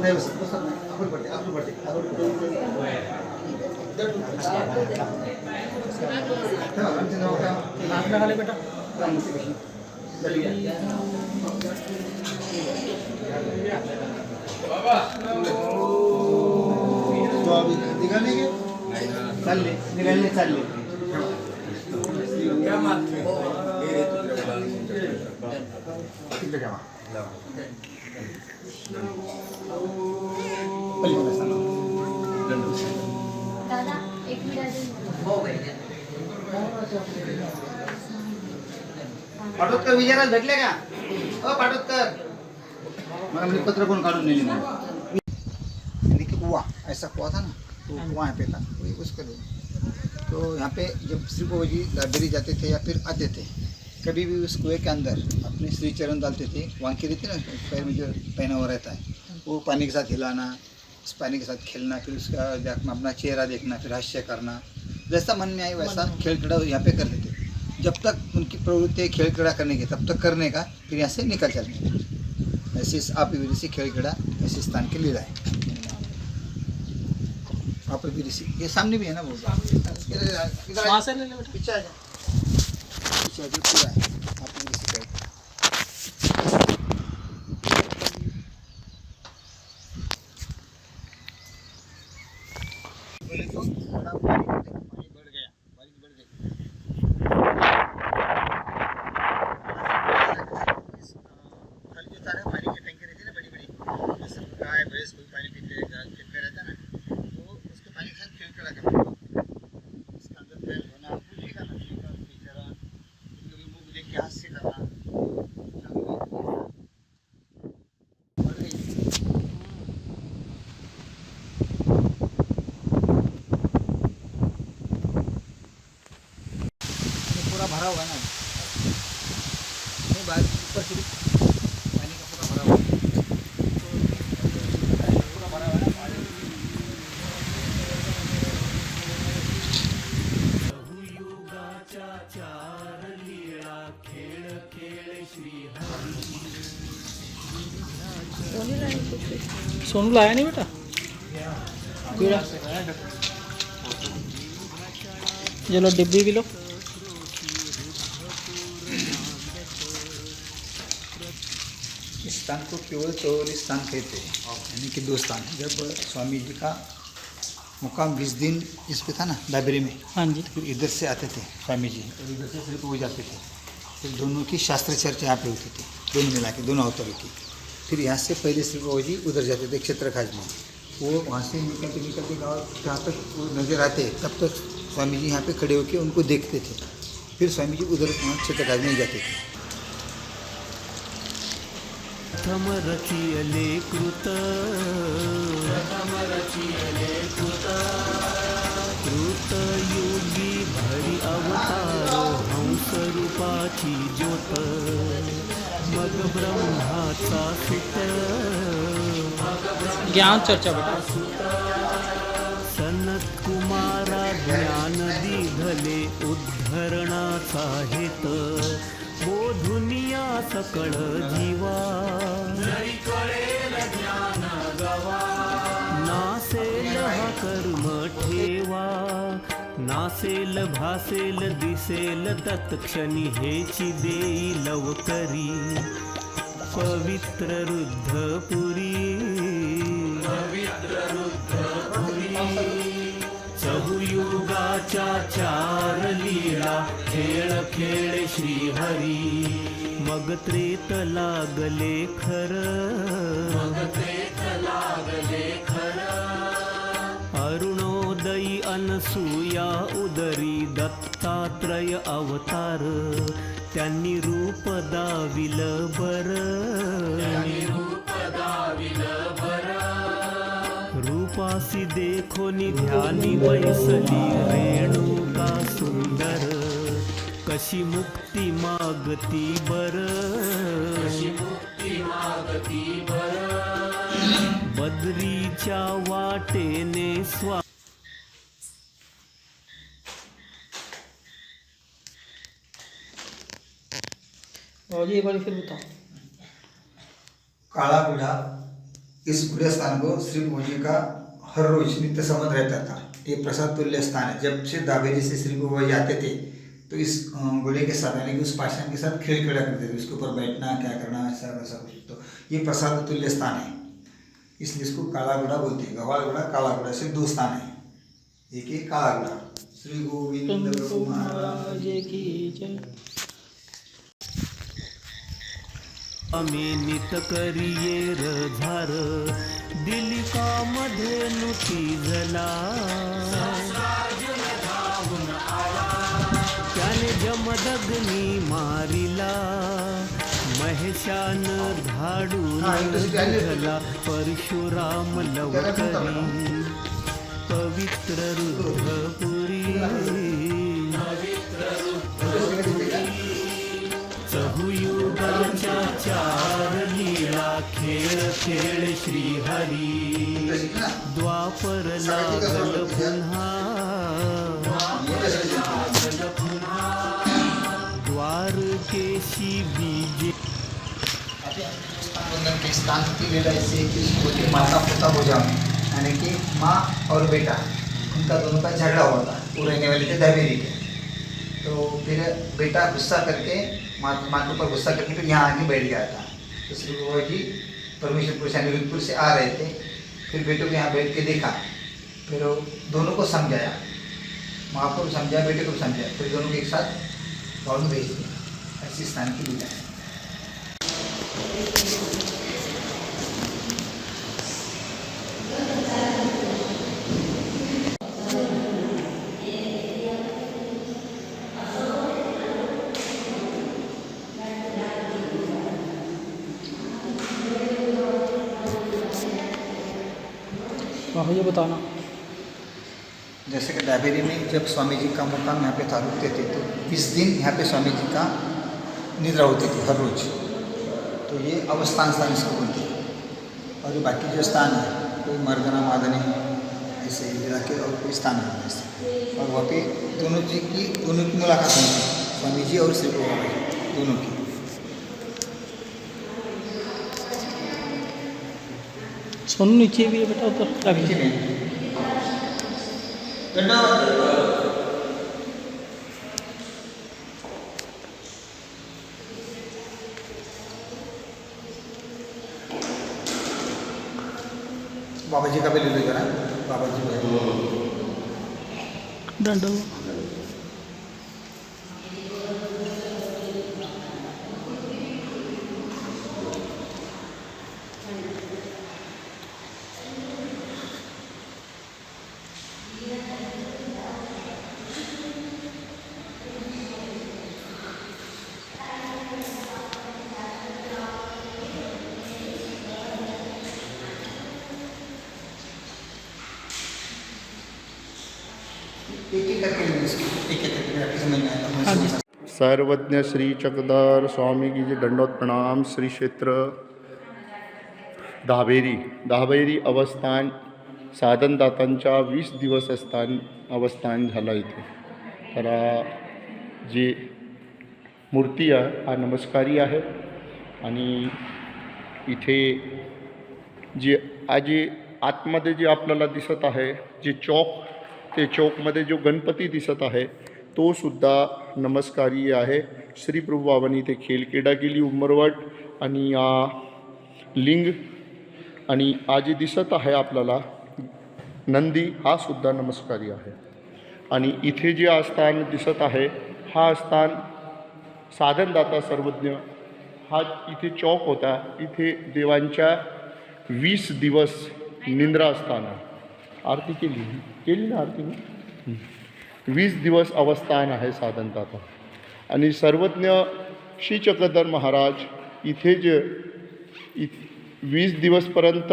नाही बसत नाही आपण पडते आमच्या नाव काय आपल्या खाली बेटा निघाले गे चालले निघाले चालले दादा एक पाटोदकर विजयराज भेटले का पाटोदकर मला म्हणजे पत्र कोण काढून नेले यानी कि कुआ ऐसा कुआ था ना तो कुआ यहाँ पे था वही उसको दे तो यहाँ पे जब श्री बाबा जी लाइब्रेरी जाते थे या फिर आते थे कभी भी उस कुएं के अंदर अपने श्री चरण डालते थे वहाँ की रहती ना पैर में जो पहना हुआ रहता है वो पानी के साथ हिलाना उस पानी के साथ खेलना फिर उसका अपना चेहरा देखना फिर हास्य करना जैसा मन में आए वैसा खेल क्रीड़ा यहाँ पे करते थे जब तक उनकी प्रवृत्ति है खेल क्रीड़ा करने की तब तक करने का फिर यहाँ से निकल चलने का ऐसे आप विदेशी खेल क्रीड़ा ऐसे स्थान के लीला है आप विदेशी ये सामने भी है ना वो पीछे आ जाए पूरा है आप विदेशी खेल बोले तो थोड़ा पानी बढ़ गया बारिश बढ़ गई कल जो सारे पानी की टंकी रहती है ना बड़ी बड़ी जैसे गाय भैंस कोई पानी पीते रहता है ना तो उसके पानी के साथ खेल खड़ा करना इसके अंदर पैर धोना पूछेगा ना चेहरा कभी मुँह देख के हाथ से करना भरा हुआ है ना नहीं बाहर ऊपर सिर्फ पानी का पूरा भरा हुआ है पूरा भरा हुआ है सोनू लाया नहीं बेटा ये लो डिब्बी भी लो इस स्थान को केवल चौरी स्थान कहते हैं यानी कि दो स्थान जब स्वामी जी का मुकाम 20 दिन इस पे था ना लाइब्रेरी में हाँ जी फिर इधर से आते थे स्वामी जी और इधर से सिर्फ वो जाते थे फिर दोनों की शास्त्र चर्चा यहाँ पे होती थी दोनों मिला के दोनों अवतारों की फिर यहाँ से पहले सिर्फ बाबा जी उधर जाते थे क्षेत्रखाज में वो वहाँ से निकलते गाँव जहाँ तक वो नजर आते तब तक स्वामी जी यहाँ पे खड़े होकर उनको देखते थे फिर स्वामी जी उधर वहाँ क्षेत्रखाज में ही जाते थे प्रथम रचियले कृत योगी भरी अवतारो हंस रूपाची ज्योत मग ब्रह्माचा सुत ज्ञान चर्चा बेटा सनत कुमारा ज्ञान दिघले उद्धरणाचा हेत बोधुनिया सकळ जीवा नासेल हा कर्म ठेवा नासेल भासेल दिसेल तत्क्षणी हेची देई लवकरी पवित्र रुद्धपुरी चहुयुगाच्या चार लीला खेळ खेळे श्रीहरी मग त्रेत लागले खर अरुणोदयी अनसूया उदरी दत्तात्रय अवतार त्यांनी रूप दाविल बर रूपासी देखोनी ध्यानी वैसली रेणुका सुंदर कशी मुक्ती मागती बर बद्रीच्या वाटेने स्वा और ये एक बार फिर बताओ काळा बुढ़ा इस गुड़िया स्थान को श्री प्रभु जी का हर रोज नित्य संबंध रहता था। ये प्रसाद तुल्य स्थान है। जब से दाबेली से श्री प्रभु जी आते थे तो इस घोड़े के साथ यानी कि उस पाषाण के साथ खेल खेला करते थे, उसके ऊपर बैठना क्या करना ऐसा वैसा कुछ। तो ये प्रसाद तुल्य स्थान है, इसलिए इसको काला घोड़ा बोलते हैं। गवाल घोड़ा काला घोड़ा से दो स्थान है, एक ही काला घोड़ा। श्री गोविंद प्रभु महाराज की जय। आम्ही नित करिये रझार दिलिका मध्ये नुती झला त्याने जमदग्नी मारिला महेशान धाडून झाला परशुराम लवकरी पवित्र रुद्रपुरी चहुयुगाच्या चार लीला खेळ खेळ श्रीहरी द्वापर लागल पुन्हा द्वारकेशी बीजे वंदन के स्थान की लीला ऐसे कि उसकी माता पिता हो जाए, यानी कि माँ और बेटा उनका दोनों का झगड़ा हुआ था। वो रहने वाले थे दावेरी के। तो फिर बेटा गुस्सा करके माँ के ऊपर गुस्सा करके फिर यहाँ आके बैठ गया था। तो श्री बाबा जी परमेश्वरपुर से अनिरुद्धपुर से आ रहे थे। फिर बेटों को यहाँ बैठ के देखा, फिर वो दोनों को समझाया, माँ को भी समझाया बेटे को भी समझाया, फिर दोनों को एक साथ गाँव में भेज दिया। ऐसी स्थान की लीला है। हाँ ये बताना। जैसे कि दावेरी में जब स्वामी जी का मुकाम यहाँ पे था, रुकते थे, तो 20 दिन यहाँ पे स्वामी जी का निद्रा होती थी हर रोज। तो ये अवस्थान स्थान इसको बोलते हैं। और बाकी जो स्थान है कोई मर्दना मादनी ऐसे इलाके और कोई स्थान है ऐसे। और वहाँ पे दोनों की मुलाकात हुई थी, स्वामी जी और श्री बाबा जी दोनों की। सोनू नीचे भी है बेटा, उधर नीचे में बाबा जी का भी ले लो जरा। बाबा जी का डंडो एक एक करके लेंगे इसको, एक एक करके आपकी समझ में आएगा। हाँ जी। सर्वज्ञ श्री चक्रधर स्वामी की जी दंडोत प्रणाम। श्री क्षेत्र दाभेरी अवस्थान साधनदातांच्या 20 दिवस अवस्थान झाला इथे। तर जी मूर्ती आहे हा नमस्कारी आहे आणि इथे जी आजी आतमध्ये जे आपल्याला दिसत आहे जे चौक, ते चौकमध्ये जो गणपती दिसत आहे तो सुद्धा नमस्कारी आहे। श्री प्रभू बाबांनी इथे खेळक्रीडा केली उंबरवट आणि लिंग आणि आजी दिसत आहे आपल्याला नंदी हा सुद्धा नमस्कारी आहे। आणि इथे जे स्थान दिसत आहे हा स्थान साधनदाता सर्वज्ञ हा इथे चौक होता। इथे देवांच्या 20 दिवस निंद्रा असताना आरती केली ना आरती ना 20 दिवस अवस्थान आहे साधनदाता। आणि सर्वज्ञ श्री चक्रधर महाराज इथे जे 20 दिवसपर्यंत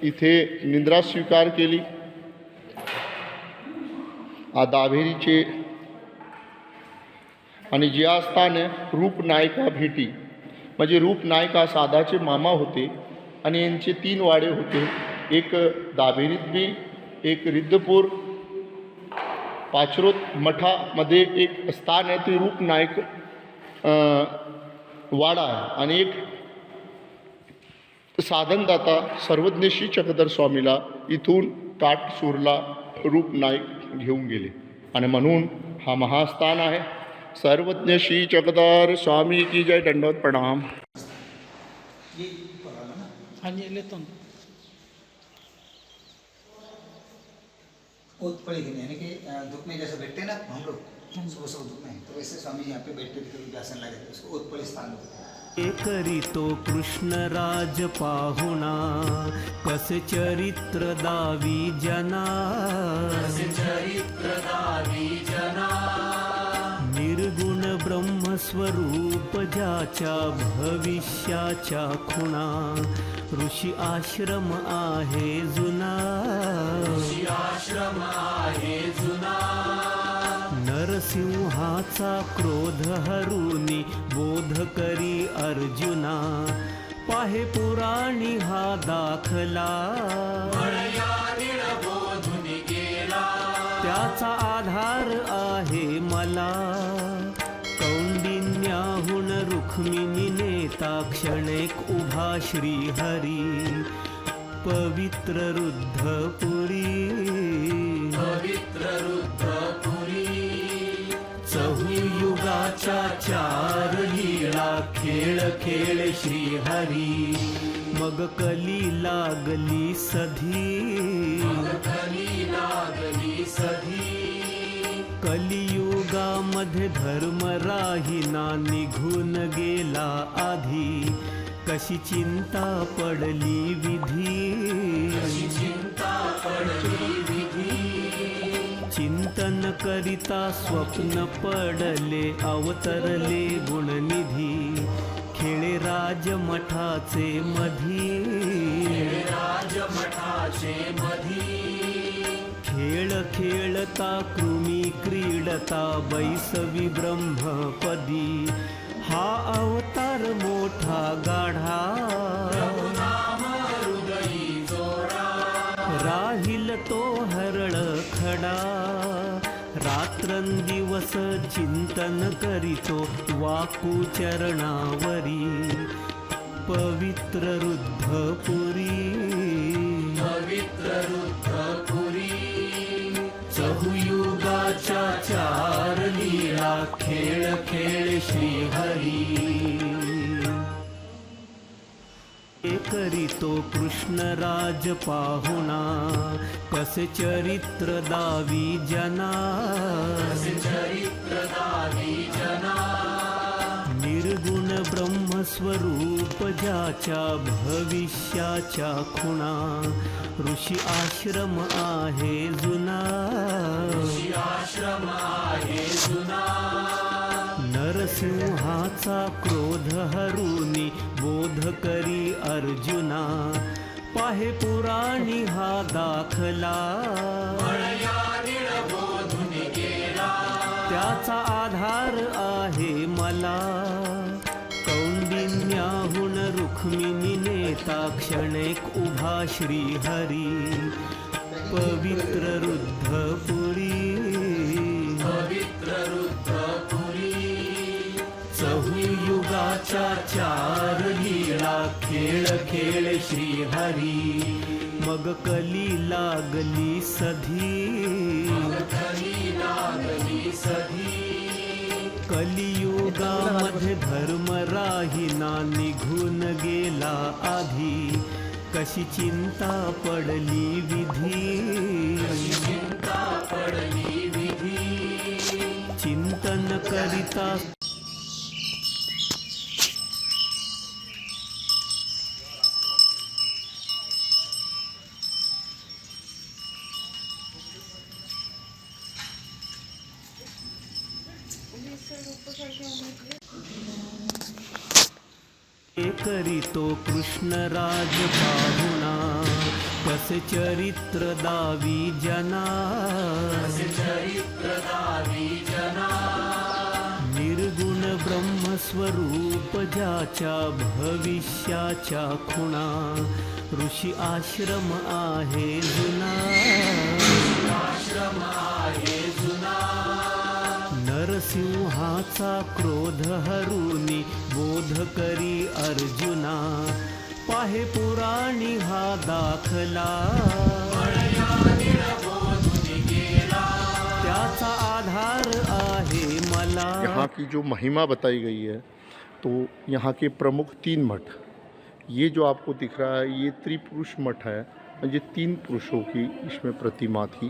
इथे निंद्रा स्वीकार केली। दाभेरीचे आणि जे स्थान रूपनायका भेटी म्हणजे रूपनायका साधाचे मामा होते आणि यांचे 3 वाडे होते। एक दाभेरीत बी, एक रिद्धपूर पाचरोत मठामध्ये एक स्थान आहे ते रूपनायक वाडा आहे आणि एक साधनदाता सर्वज्ञ श्री चक्रधर स्वामीला इथून काटसूरला रूपनाईक घेऊन गेले आणि म्हणून हा महास्थान आहे. सर्वज्ञ श्री चक्रधर स्वामी की जय. दंडवत प्रणाम. हाँ जी लेता हूँ. ओत पड़ी थी यानी कि धूप में जैसे बैठते हैं ना हम लोग सुबह सुबह धूप में, तो वैसे स्वामी जी यहाँ पे बैठते थे, कभी आसन लगे थे, उसको ओत पड़ी स्थान बोलते हैं. करीतो कृष्ण राज पाहुणा कसे चरित्र दावी जना निर्गुण ब्रह्मस्वरूप ज्याच्या भविष्याच्या खुणा ऋषी आश्रम आहे जुना नरसिंहाचा क्रोध हरुनी बोध करी अर्जुना पाहे पुराणी हा दाखला त्याचा आधार आहे मला कौंडिन्याहून रुक्मिणी नेता क्षणेक उभा श्रीहरी पवित्र रुद्धपुरी चहुयुगाच्या चार लीला खेळ खेळ श्रीहरी मग कली लागली सधी कलियुगामध्ये धर्म राहिना निघून गेला आधी कशी चिंता पडली विधी चिंतन करिता स्वप्न पडले अवतरले गुणनिधी खेळे राजमठाचे मधी खेळ खेळता कृमी क्रीडता बैसवी ब्रह्मपदी हा अवतार मोठा गाढा राहिल तो हरळ खडा रात्रंदिवस चिंतन करीतो वाकू चरणावरी पवित्र रुद्धपुरी चहुयुगाच्या चार लीला खेळ खेळ श्रीहरी करीतो कृष्ण राज पाहुणा कसे चरित्र दावी जना निर्गुण ब्रह्मस्वरूप ज्याच्या भविष्याच्या खुणा ऋषी आश्रम आहे जुना नरसिंहाचा क्रोध हरुनी बोध करी अर्जुना पाहे पुराणी हा दाखला त्याचा आधार आहे मला कौंडिन्याहून रुक्मिणी नेता क्षणेक उभा श्रीहरी पवित्र रुद्धपुरी चहुयुगाच्या चार लीला खेळ खेळ श्रीहरी मग कली लागली सधी कलियुगामध्ये धर्म राहिना निघून गेला आधी कशी चिंता पडली विधी चिंतन करिता करीतो कृष्ण राज पाहुणा कसे चरित्र दावी जना निर्गुण ब्रह्मस्वरूप ज्याच्या भविष्याच्या खुणा ऋषी आश्रम आहे जुना नरसिंहाचा क्रोध हरुनी बोध करी अर्जुना पाहे पुराणी हा दाखला, त्याचा आधार आहे मला। यहाँ की जो महिमा बताई गई है, तो यहाँ के प्रमुख 3 मठ, ये जो आपको दिख रहा है ये त्रिपुरुष मठ है। ये 3 पुरुषों की इसमें प्रतिमा थी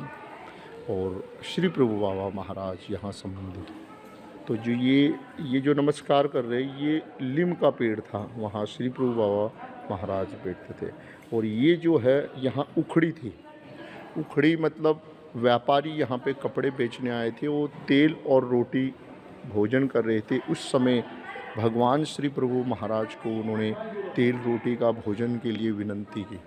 और श्री प्रभु बाबा महाराज यहाँ संबंधित। तो जो ये जो नमस्कार कर रहे हैं ये लीम का पेड़ था, वहाँ श्री प्रभु बाबा महाराज बैठते थे। और ये जो है यहाँ उखड़ी थी। उखड़ी मतलब व्यापारी यहाँ पे कपड़े बेचने आए थे, वो तेल और रोटी भोजन कर रहे थे। उस समय भगवान श्री प्रभु महाराज को उन्होंने तेल रोटी का भोजन के लिए विनंती की।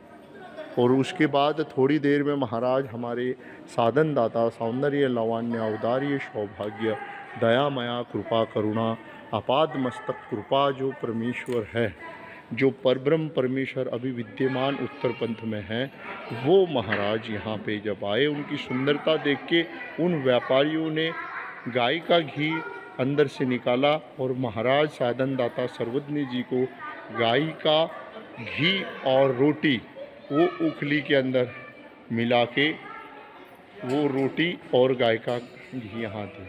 और उसके बाद थोड़ी देर में महाराज हमारे साधन दाता, सौंदर्य, लावण्य, औदार्य, सौभाग्य, दया, माया, कृपा, करुणा, अपाद मस्तक कृपा जो परमेश्वर है, जो परब्रह्म परमेश्वर अभी विद्यमान उत्तर पंथ में है, वो महाराज यहाँ पे जब आए, उनकी सुंदरता देख के उन व्यापारियों ने गाय का घी अंदर से निकाला और महाराज साधन दाता सर्वज्ञ जी को गाय का घी और रोटी वो उखली के अंदर मिला के वो रोटी और गाय का घी यहाँ दी।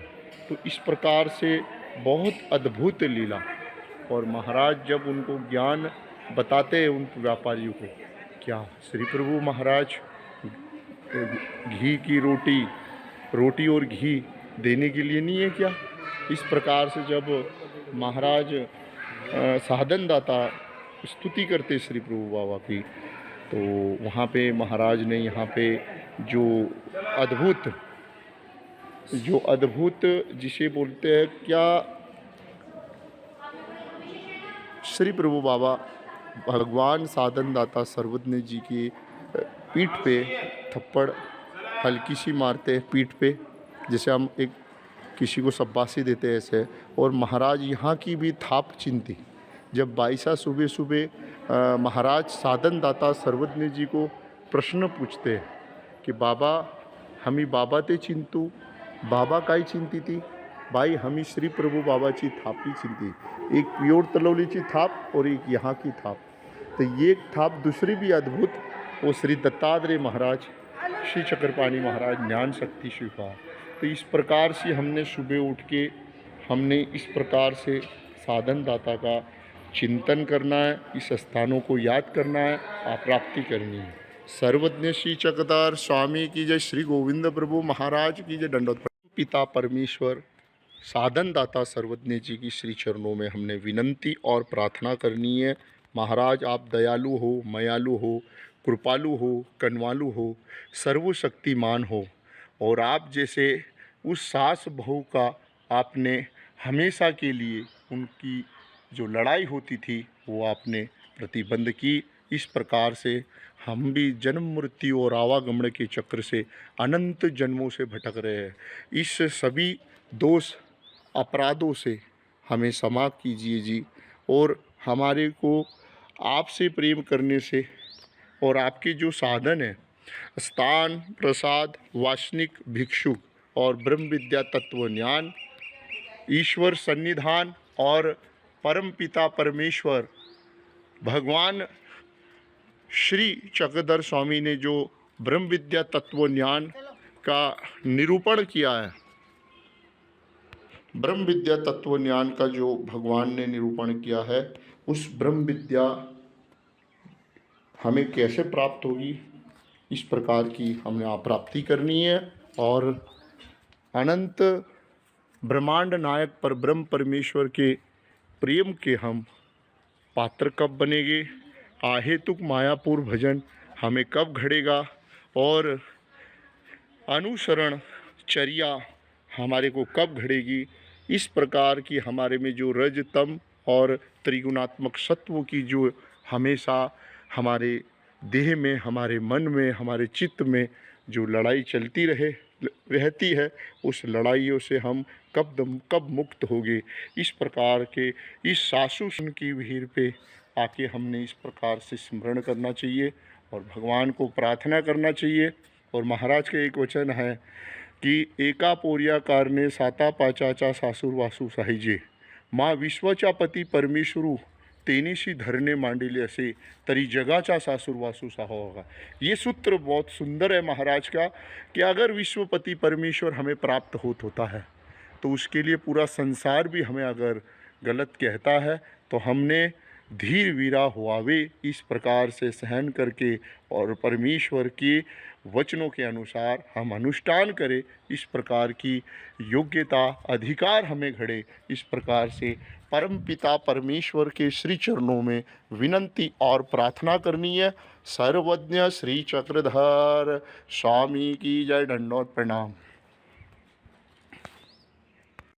तो इस प्रकार से बहुत अद्भुत लीला। और महाराज जब उनको ज्ञान बताते हैं उन व्यापारियों को, क्या श्री प्रभु महाराज घी की रोटी और घी देने के लिए नहीं है क्या? इस प्रकार से जब महाराज साधन दाता स्तुति करते श्री प्रभु बाबा की, तो वहाँ पे महाराज ने यहाँ पे जो अद्भुत जिसे बोलते हैं क्या, श्री प्रभु बाबा भगवान साधन दाता सर्वज्ञ जी की पीठ पे थप्पड़ हल्की सी मारते हैं पीठ पे, जैसे हम एक किसी को शाबाशी देते हैं ऐसे। और महाराज यहाँ की भी थाप चिंती। जब बाईसा सुबह सुबह महाराज साधन दाता सर्वज्ञ जी को प्रश्न पूछते हैं कि बाबा हमी बाबा ते चिंतू, बाबा काय चिंती थी भाई, हमी श्री प्रभु बाबाची थापी चिंती, एक प्योर तलवलीची थाप और एक यहाँ की थाप। तो ये थाप दूसरी भी अद्भुत, वो श्री दत्तात्रेय महाराज, श्री चक्रपाणी महाराज ज्ञान शक्ति स्वीकार। तो इस प्रकार से हमने सुबह उठ के हमने इस प्रकार से साधन दाता का चिंतन करना है, इस स्थानों को याद करना है, प्राप्ति करनी है। सर्वज्ञ श्री चक्रधर स्वामी की जय, श्री गोविंद प्रभु महाराज की जय, दंडोत। पिता परमेश्वर साधन दाता सर्वज्ञ जी की श्री चरणों में हमने विनंती और प्रार्थना करनी है। महाराज आप दयालु हो, मयालु हो, कृपालु हो, कनवालु हो, सर्वशक्तिमान हो, और आप जैसे उस सास बहू का आपने हमेशा के लिए उनकी जो लड़ाई होती थी वो आपने प्रतिबंध की। इस प्रकार से हम भी जन्म मृत्यु और आवागमन के चक्र से अनंत जन्मों से भटक रहे हैं। इस सभी दोष अपराधों से हमें क्षमा कीजिए जी, और हमारे को आपसे प्रेम करने से और आपके जो साधन है स्थान, प्रसाद, वासनिक, भिक्षुक और ब्रह्म विद्या तत्व ज्ञान, ईश्वर सन्निधान और परम पिता परमेश्वर भगवान श्री चक्रधर स्वामी ने जो ब्रह्म विद्या तत्व ज्ञान का निरूपण किया है, ब्रह्म विद्या तत्व ज्ञान का जो भगवान ने निरूपण किया है, उस ब्रह्म विद्या हमें कैसे प्राप्त होगी, इस प्रकार की हमने प्राप्ति करनी है। और अनंत ब्रह्मांड नायक पर ब्रह्म परमेश्वर के प्रेम के हम पात्र कब बनेंगे, अहेतुक मायापुर भजन हमें कब घड़ेगा, और अनुसरण चर्या हमारे को कब घड़ेगी। इस प्रकार की हमारे में जो रज तम और त्रिगुणात्मक सत्व की जो हमेशा हमारे देह में, हमारे मन में, हमारे चित्त में जो लड़ाई चलती रहती है, उस लड़ाइयों से हम कब मुक्त होंगे। इस प्रकार के इस सासु की भीड़ पे आके हमने इस प्रकार से स्मरण करना चाहिए और भगवान को प्रार्थना करना चाहिए। और महाराज का एक वचन है कि एका पोर्या कारणे साता पाचाचा सासूर वासू साहिजे, माँ विश्वचा पती परमेश्वरू तेनीशी धरणे मांडिले असे तरी जगाचा सासूर वासूसा होगा। ये सूत्र बहुत सुंदर है महाराज का कि अगर विश्वपति परमेश्वर हमें प्राप्त होता है तो उसके लिए पूरा संसार भी हमें अगर गलत कहता है तो हमने धीर वीरा हुआवे इस प्रकार से सहन करके और परमेश्वर के वचनों के अनुसार हम अनुष्ठान करें, इस प्रकार की योग्यता अधिकार हमें घड़े। इस प्रकार से परम पिता परमेश्वर के श्री चरणों में विनंती और प्रार्थना करनी है। सर्वज्ञ श्री चक्रधर स्वामी की जय। दंडोत प्रणाम।